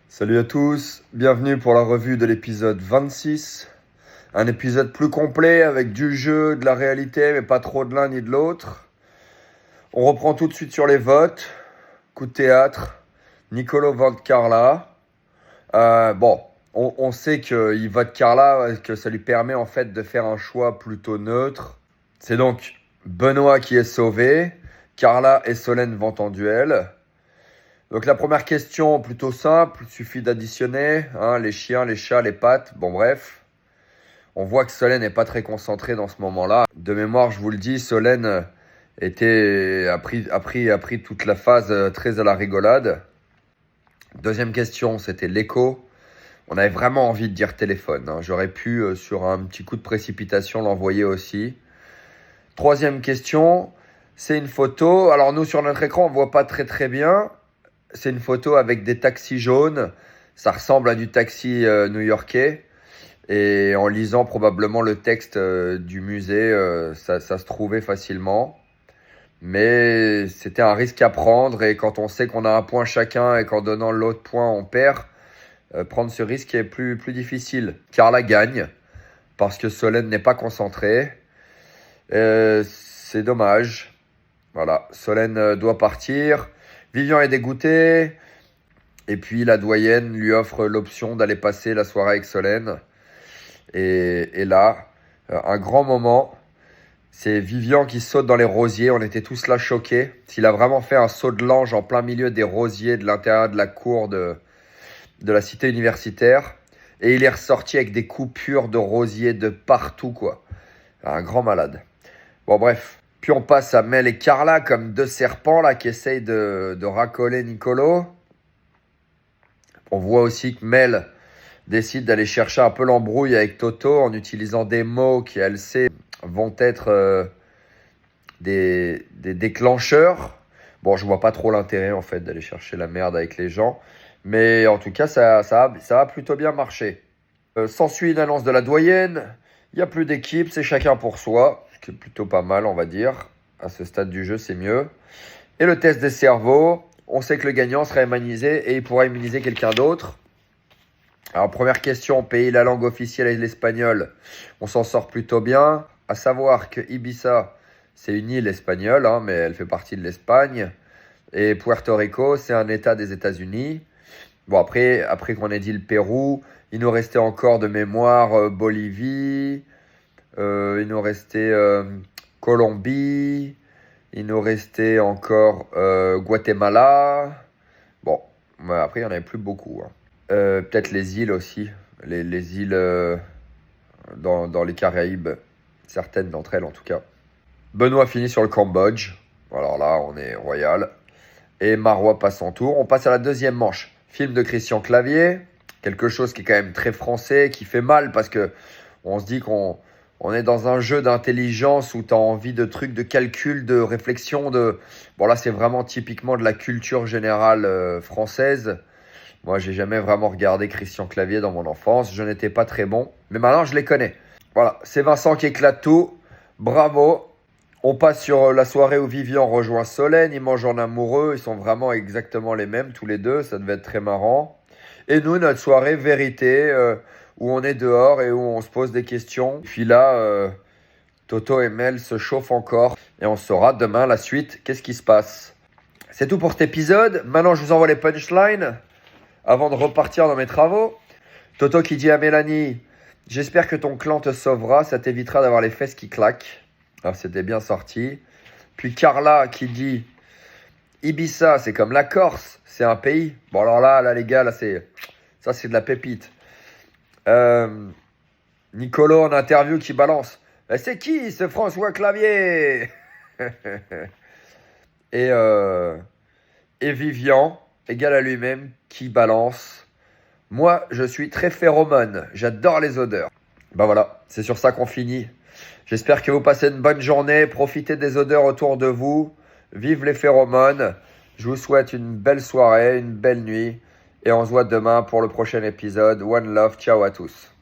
Salut à tous, bienvenue pour la revue de l'épisode 26. Un épisode plus complet avec du jeu, de la réalité, mais pas trop de l'un ni de l'autre. On reprend tout de suite sur les votes. Coup de théâtre, Nicolo vote Carla. On sait qu'il vote Carla, que ça lui permet en fait de faire un choix plutôt neutre. C'est donc Benoît qui est sauvé. Carla et Solène vont en duel. Donc la première question, plutôt simple, il suffit d'additionner les chiens, les chats, les pattes, bon bref. On voit que Solène n'est pas très concentrée dans ce moment-là. De mémoire, je vous le dis, Solène a pris toute la phase très à la rigolade. Deuxième question, c'était l'écho. On avait vraiment envie de dire téléphone. J'aurais pu, sur un petit coup de précipitation, l'envoyer aussi. Troisième question, c'est une photo. Alors nous, sur notre écran, on ne voit pas très bien. C'est une photo avec des taxis jaunes. Ça ressemble à du taxi new-yorkais. Et en lisant probablement le texte du musée, ça se trouvait facilement. Mais c'était un risque à prendre. Et quand on sait qu'on a un point chacun et qu'en donnant l'autre point, on perd, prendre ce risque est plus difficile. Carla gagne parce que Solène n'est pas concentrée. C'est dommage. Voilà, Solène doit partir. Vivian est dégoûté. Et puis la doyenne lui offre l'option d'aller passer la soirée avec Solène. Et là, un grand moment, c'est Vivian qui saute dans les rosiers. On était tous là choqués. S'il a vraiment fait un saut de l'ange en plein milieu des rosiers de l'intérieur de la cour de la cité universitaire. Et il est ressorti avec des coupures de rosiers de partout, quoi. Un grand malade. Bon, bref. Puis on passe à Mel et Carla comme deux serpents là qui essayent de racoler Nicolo. On voit aussi que Mel décide d'aller chercher un peu l'embrouille avec Toto en utilisant des mots qui, elle sait, vont être des déclencheurs. Bon, je vois pas trop l'intérêt en fait d'aller chercher la merde avec les gens. Mais en tout cas, ça a plutôt bien marché. S'ensuit une annonce de la doyenne. Il n'y a plus d'équipe, c'est chacun pour soi. Ce qui est plutôt pas mal, on va dire. À ce stade du jeu, c'est mieux. Et le test des cerveaux. On sait que le gagnant sera immunisé et il pourra immuniser quelqu'un d'autre. Alors, première question, pays, la langue officielle est l'espagnol. On s'en sort plutôt bien. À savoir que Ibiza, c'est une île espagnole, mais elle fait partie de l'Espagne. Et Puerto Rico, c'est un état des États-Unis. Bon, après qu'on ait dit le Pérou, il nous restait encore de mémoire Bolivie, il nous restait Colombie, il nous restait encore Guatemala. Bon, après, il n'y en avait plus beaucoup. Peut-être les îles aussi, les îles dans les Caraïbes, certaines d'entre elles en tout cas. Benoît finit sur le Cambodge. Alors là, on est royal. Et Marois passe son tour. On passe à la deuxième manche. Film de Christian Clavier. Quelque chose qui est quand même très français, qui fait mal parce que on se dit qu'on est dans un jeu d'intelligence où tu as envie de trucs, de calcul, de réflexion. Bon là, c'est vraiment typiquement de la culture générale française. Moi, j'ai jamais vraiment regardé Christian Clavier dans mon enfance. Je n'étais pas très bon. Mais maintenant, je les connais. Voilà, c'est Vincent qui éclate tout. Bravo. On passe sur la soirée où Vivian rejoint Solène. Ils mangent en amoureux. Ils sont vraiment exactement les mêmes, tous les deux. Ça devait être très marrant. Et nous, notre soirée vérité, où on est dehors et où on se pose des questions. Puis là, Toto et Mel se chauffent encore. Et on saura demain la suite. Qu'est-ce qui se passe? C'est tout pour cet épisode. Maintenant, je vous envoie les punchlines avant de repartir dans mes travaux. Toto qui dit à Mélanie: j'espère que ton clan te sauvera, ça t'évitera d'avoir les fesses qui claquent. Alors c'était bien sorti. Puis Carla qui dit: Ibiza, c'est comme la Corse, c'est un pays. Bon alors là les gars, ça c'est de la pépite. Nicolo en interview qui balance: c'est qui ce François Clavier? et Vivian, égal à lui-même, qui balance: moi, je suis très phéromone. J'adore les odeurs. Ben voilà, c'est sur ça qu'on finit. J'espère que vous passez une bonne journée. Profitez des odeurs autour de vous. Vive les phéromones. Je vous souhaite une belle soirée, une belle nuit. Et on se voit demain pour le prochain épisode. One love, ciao à tous.